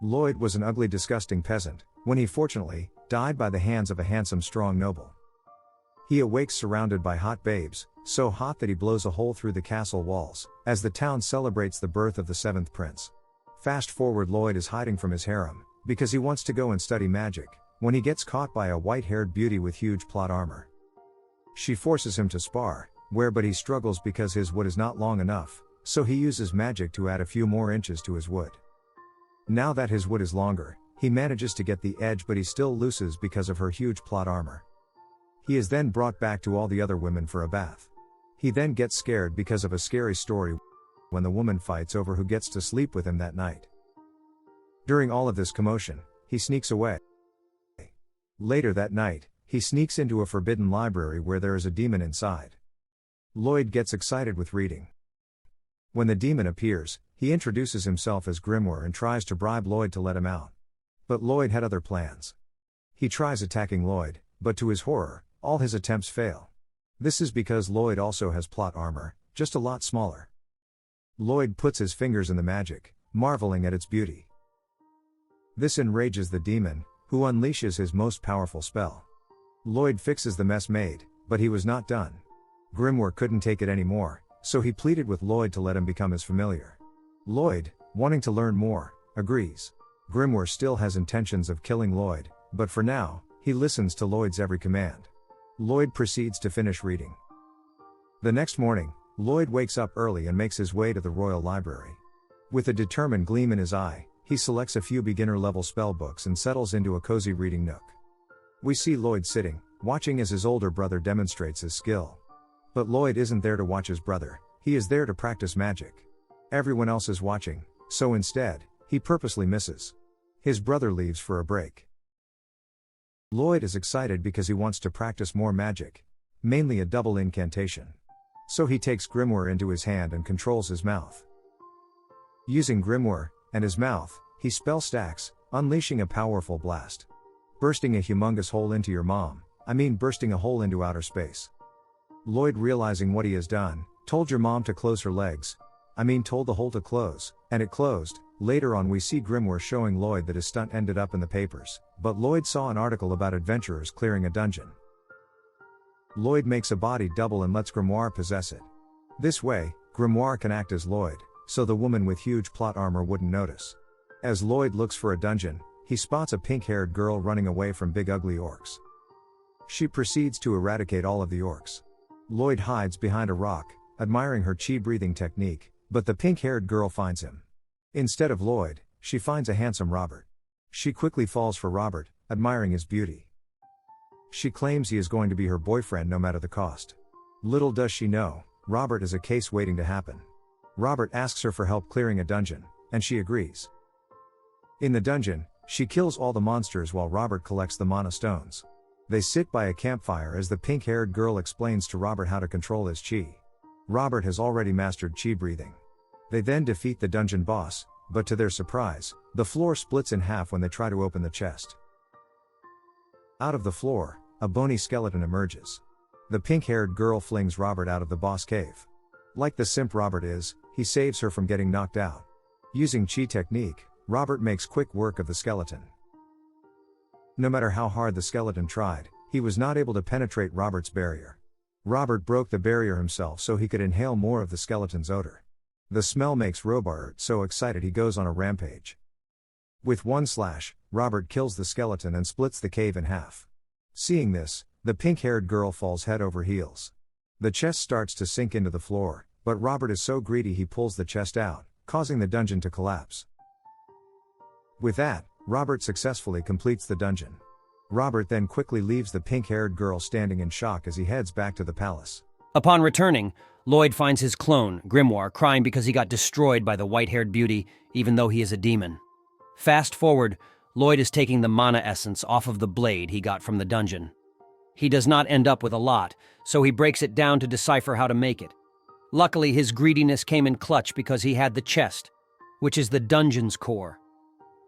Lloyd was an ugly, disgusting peasant, when he fortunately died by the hands of a handsome, strong noble. He awakes surrounded by hot babes, so hot that he blows a hole through the castle walls, as the town celebrates the birth of the seventh prince. Fast forward, Lloyd is hiding from his harem, because he wants to go and study magic, when he gets caught by a white-haired beauty with huge plot armor. She forces him to spar, but he struggles because his wood is not long enough, so he uses magic to add a few more inches to his wood. Now that his wood is longer, he manages to get the edge, but he still loses because of her huge plot armor. He is then brought back to all the other women for a bath. He then gets scared because of a scary story when the woman fights over who gets to sleep with him that night. During all of this commotion, he sneaks away. Later that night, he sneaks into a forbidden library where there is a demon inside. Lloyd gets excited with reading. When the demon appears, he introduces himself as Grimoire and tries to bribe Lloyd to let him out. But Lloyd had other plans. He tries attacking Lloyd, but to his horror, all his attempts fail. This is because Lloyd also has plot armor, just a lot smaller. Lloyd puts his fingers in the magic, marveling at its beauty. This enrages the demon, who unleashes his most powerful spell. Lloyd fixes the mess made, but he was not done. Grimoire couldn't take it anymore, so he pleaded with Lloyd to let him become his familiar. Lloyd, wanting to learn more, agrees. Grimoire still has intentions of killing Lloyd, but for now, he listens to Lloyd's every command. Lloyd proceeds to finish reading. The next morning, Lloyd wakes up early and makes his way to the Royal Library. With a determined gleam in his eye, he selects a few beginner-level spell books and settles into a cozy reading nook. We see Lloyd sitting, watching as his older brother demonstrates his skill. But Lloyd isn't there to watch his brother, he is there to practice magic. Everyone else is watching, so instead, he purposely misses. His brother leaves for a break. Lloyd is excited because he wants to practice more magic, mainly a double incantation. So he takes Grimoire into his hand and controls his mouth. Using Grimoire and his mouth, he spell stacks, unleashing a powerful blast. Bursting a humongous hole into your mom, bursting a hole into outer space. Lloyd, realizing what he has done, told your mom to close her legs. Told the hole to close, and it closed. Later on we see Grimoire showing Lloyd that his stunt ended up in the papers, but Lloyd saw an article about adventurers clearing a dungeon. Lloyd makes a body double and lets Grimoire possess it. This way, Grimoire can act as Lloyd, so the woman with huge plot armor wouldn't notice. As Lloyd looks for a dungeon, he spots a pink-haired girl running away from big ugly orcs. She proceeds to eradicate all of the orcs. Lloyd hides behind a rock, admiring her chi-breathing technique, but the pink-haired girl finds him. Instead of Lloyd, she finds a handsome Robert. She quickly falls for Robert, admiring his beauty. She claims he is going to be her boyfriend no matter the cost. Little does she know, Robert is a case waiting to happen. Robert asks her for help clearing a dungeon, and she agrees. In the dungeon, she kills all the monsters while Robert collects the mana stones. They sit by a campfire as the pink-haired girl explains to Robert how to control his chi. Robert has already mastered chi breathing. They then defeat the dungeon boss, but to their surprise, the floor splits in half when they try to open the chest. Out of the floor, a bony skeleton emerges. The pink-haired girl flings Robert out of the boss cave. Like the simp Robert is, he saves her from getting knocked out. Using chi technique, Robert makes quick work of the skeleton. No matter how hard the skeleton tried, he was not able to penetrate Robert's barrier. Robert broke the barrier himself so he could inhale more of the skeleton's odor. The smell makes Robert so excited he goes on a rampage. With one slash, Robert kills the skeleton and splits the cave in half. Seeing this, the pink-haired girl falls head over heels. The chest starts to sink into the floor, but Robert is so greedy he pulls the chest out, causing the dungeon to collapse. With that, Robert successfully completes the dungeon. Robert then quickly leaves the pink-haired girl standing in shock as he heads back to the palace. Upon returning, Lloyd finds his clone, Grimoire, crying because he got destroyed by the white-haired beauty, even though he is a demon. Fast forward, Lloyd is taking the mana essence off of the blade he got from the dungeon. He does not end up with a lot, so he breaks it down to decipher how to make it. Luckily, his greediness came in clutch because he had the chest, which is the dungeon's core.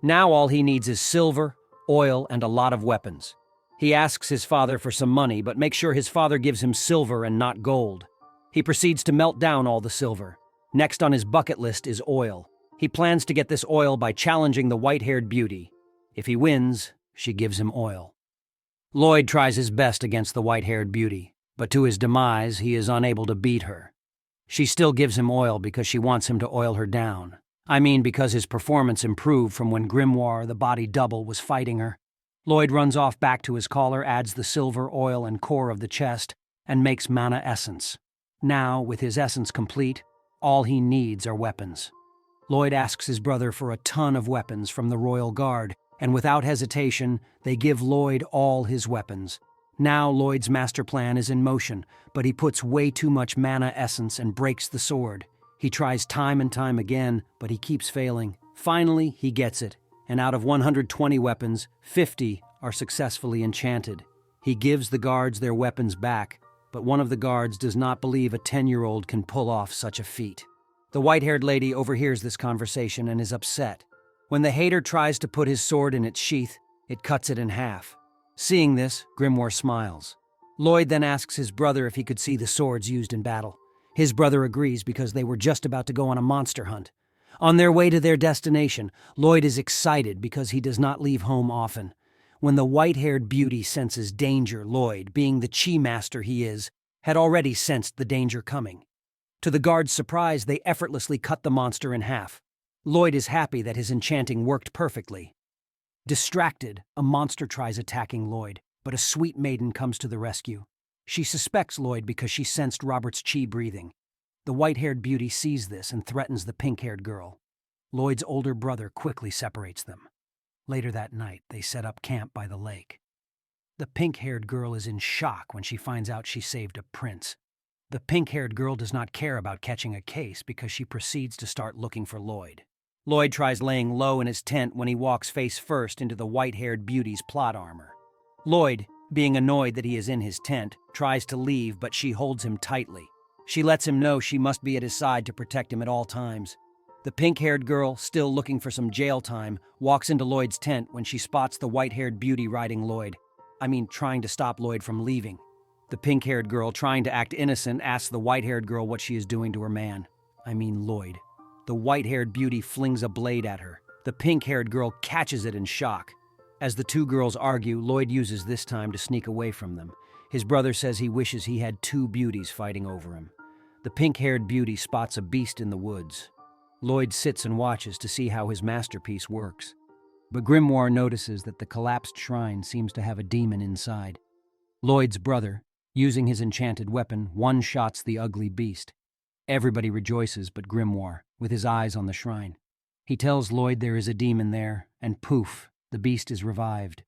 Now all he needs is silver, oil, and a lot of weapons. He asks his father for some money, but makes sure his father gives him silver and not gold. He proceeds to melt down all the silver. Next on his bucket list is oil. He plans to get this oil by challenging the white-haired beauty. If he wins, she gives him oil. Lloyd tries his best against the white-haired beauty, but to his demise, he is unable to beat her. She still gives him oil because she wants him to oil her down. I mean, because his performance improved from when Grimoire, the body double, was fighting her. Lloyd runs off back to his collar, adds the silver, oil, and core of the chest, and makes mana essence. Now, with his essence complete, all he needs are weapons. Lloyd asks his brother for a ton of weapons from the Royal Guard, and without hesitation, they give Lloyd all his weapons. Now Lloyd's master plan is in motion, but he puts way too much mana essence and breaks the sword. He tries time and time again, but he keeps failing. Finally, he gets it, and out of 120 weapons, 50 are successfully enchanted. He gives the guards their weapons back, but one of the guards does not believe a 10-year-old can pull off such a feat. The white-haired lady overhears this conversation and is upset. When the hater tries to put his sword in its sheath, it cuts it in half. Seeing this, Grimoire smiles. Lloyd then asks his brother if he could see the swords used in battle. His brother agrees because they were just about to go on a monster hunt. On their way to their destination, Lloyd is excited because he does not leave home often. When the white-haired beauty senses danger, Lloyd, being the chi master he is, had already sensed the danger coming. To the guard's surprise, they effortlessly cut the monster in half. Lloyd is happy that his enchanting worked perfectly. Distracted, a monster tries attacking Lloyd, but a sweet maiden comes to the rescue. She suspects Lloyd because she sensed Robert's chi breathing. The white-haired beauty sees this and threatens the pink-haired girl. Lloyd's older brother quickly separates them. Later that night, they set up camp by the lake. The pink-haired girl is in shock when she finds out she saved a prince. The pink-haired girl does not care about catching a case because she proceeds to start looking for Lloyd. Lloyd tries laying low in his tent when he walks face first into the white-haired beauty's plot armor. Lloyd, being annoyed that he is in his tent, tries to leave, but she holds him tightly. She lets him know she must be at his side to protect him at all times. The pink-haired girl, still looking for some jail time, walks into Lloyd's tent when she spots the white-haired beauty riding Lloyd. Trying to stop Lloyd from leaving. The pink-haired girl, trying to act innocent, asks the white-haired girl what she is doing to her man. Lloyd. The white-haired beauty flings a blade at her. The pink-haired girl catches it in shock. As the two girls argue, Lloyd uses this time to sneak away from them. His brother says he wishes he had two beauties fighting over him. The pink-haired beauty spots a beast in the woods. Lloyd sits and watches to see how his masterpiece works. But Grimoire notices that the collapsed shrine seems to have a demon inside. Lloyd's brother, using his enchanted weapon, one-shots the ugly beast. Everybody rejoices but Grimoire, with his eyes on the shrine. He tells Lloyd there is a demon there, and poof, the beast is revived.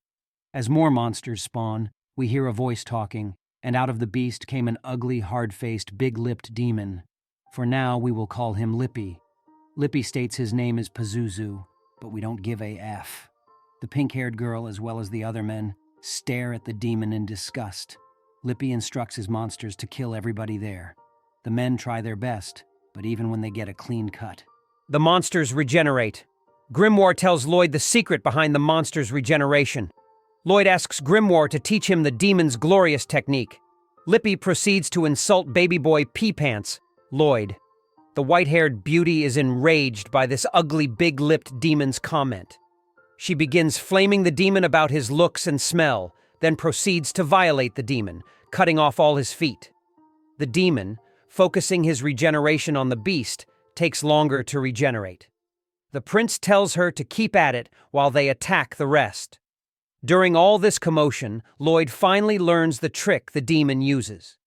As more monsters spawn, we hear a voice talking, and out of the beast came an ugly, hard-faced, big-lipped demon. For now, we will call him Lippy. Lippy states his name is Pazuzu, but we don't give a F. The pink-haired girl, as well as the other men, stare at the demon in disgust. Lippy instructs his monsters to kill everybody there. The men try their best, but even when they get a clean cut. The monsters regenerate. Grimoire tells Lloyd the secret behind the monster's regeneration. Lloyd asks Grimoire to teach him the demon's glorious technique. Lippy proceeds to insult baby boy Pea Pants, Lloyd. The white-haired beauty is enraged by this ugly, big-lipped demon's comment. She begins flaming the demon about his looks and smell, then proceeds to violate the demon, cutting off all his feet. The demon, focusing his regeneration on the beast, takes longer to regenerate. The prince tells her to keep at it while they attack the rest. During all this commotion, Lloyd finally learns the trick the demon uses.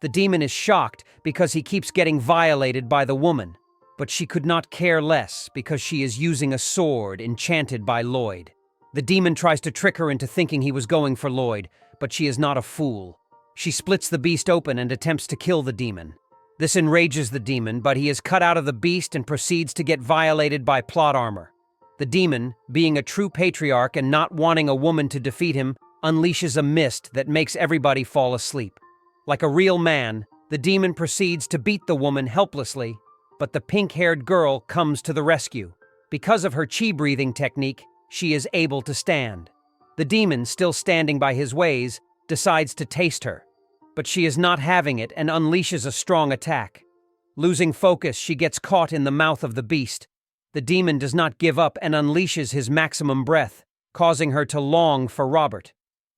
The demon is shocked because he keeps getting violated by the woman, but she could not care less because she is using a sword enchanted by Lloyd. The demon tries to trick her into thinking he was going for Lloyd, but she is not a fool. She splits the beast open and attempts to kill the demon. This enrages the demon, but he is cut out of the beast and proceeds to get violated by plot armor. The demon, being a true patriarch and not wanting a woman to defeat him, unleashes a mist that makes everybody fall asleep. Like a real man, the demon proceeds to beat the woman helplessly, but the pink-haired girl comes to the rescue. Because of her chi-breathing technique, she is able to stand. The demon, still standing by his ways, decides to taste her, but she is not having it and unleashes a strong attack. Losing focus, she gets caught in the mouth of the beast. The demon does not give up and unleashes his maximum breath, causing her to long for Robert.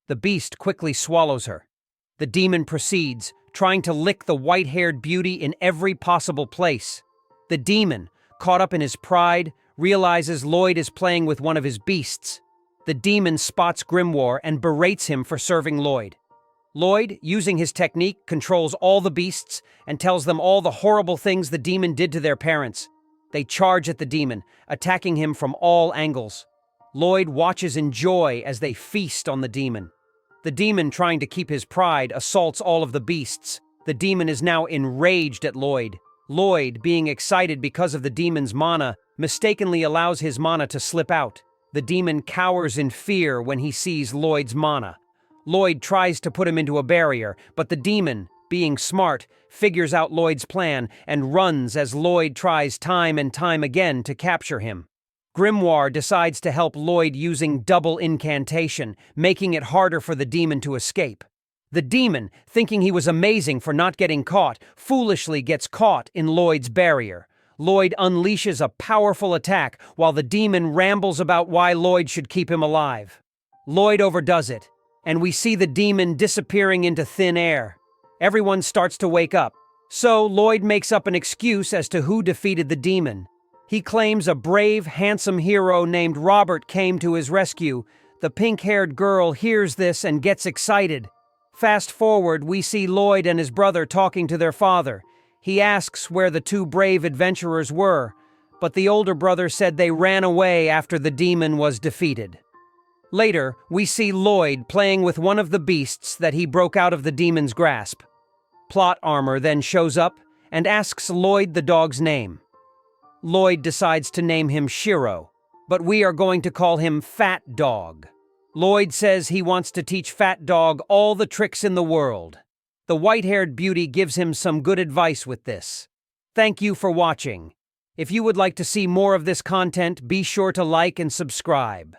The beast quickly swallows her. The demon proceeds, trying to lick the white-haired beauty in every possible place. The demon, caught up in his pride, realizes Lloyd is playing with one of his beasts. The demon spots Grimoire and berates him for serving Lloyd. Lloyd, using his technique, controls all the beasts and tells them all the horrible things the demon did to their parents. They charge at the demon, attacking him from all angles. Lloyd watches in joy as they feast on the demon. The demon, trying to keep his pride, assaults all of the beasts. The demon is now enraged at Lloyd. Lloyd, being excited because of the demon's mana, mistakenly allows his mana to slip out. The demon cowers in fear when he sees Lloyd's mana. Lloyd tries to put him into a barrier, but the demon, being smart, figures out Lloyd's plan and runs as Lloyd tries time and time again to capture him. Grimoire decides to help Lloyd using double incantation, making it harder for the demon to escape. The demon, thinking he was amazing for not getting caught, foolishly gets caught in Lloyd's barrier. Lloyd unleashes a powerful attack while the demon rambles about why Lloyd should keep him alive. Lloyd overdoes it, and we see the demon disappearing into thin air. Everyone starts to wake up, so Lloyd makes up an excuse as to who defeated the demon. He claims a brave, handsome hero named Robert came to his rescue. The pink-haired girl hears this and gets excited. Fast forward, we see Lloyd and his brother talking to their father. He asks where the two brave adventurers were, but the older brother said they ran away after the demon was defeated. Later, we see Lloyd playing with one of the beasts that he broke out of the demon's grasp. Plot armor then shows up and asks Lloyd the dog's name. Lloyd decides to name him Shiro, but we are going to call him Fat Dog. Lloyd says he wants to teach Fat Dog all the tricks in the world. The white-haired beauty gives him some good advice with this. Thank you for watching. If you would like to see more of this content, be sure to like and subscribe.